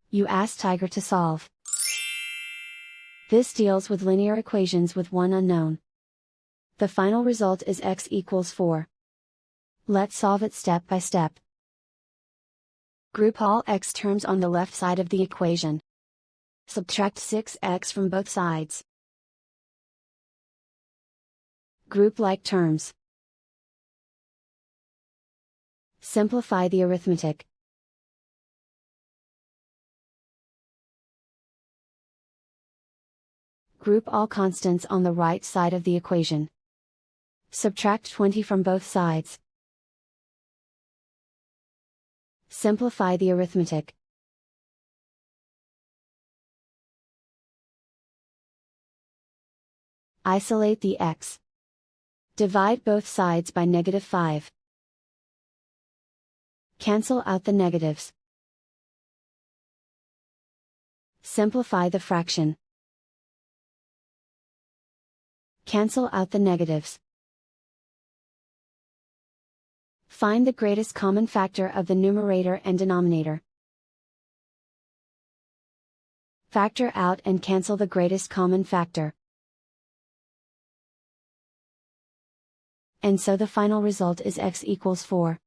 You ask Tiger to solve. This deals with linear equations with one unknown. The final result is x equals 4. Let's solve it step by step. Group all x terms on the left side of the equation. Subtract 6x from both sides. Group like terms. Simplify the arithmetic. Group all constants on the right side of the equation. Subtract 20 from both sides. Simplify the arithmetic. Isolate the x. Divide both sides by -5. Cancel out the negatives. Simplify the fraction. Cancel out the negatives. Find the greatest common factor of the numerator and denominator. Factor out and cancel the greatest common factor. And so the final result is x equals 4.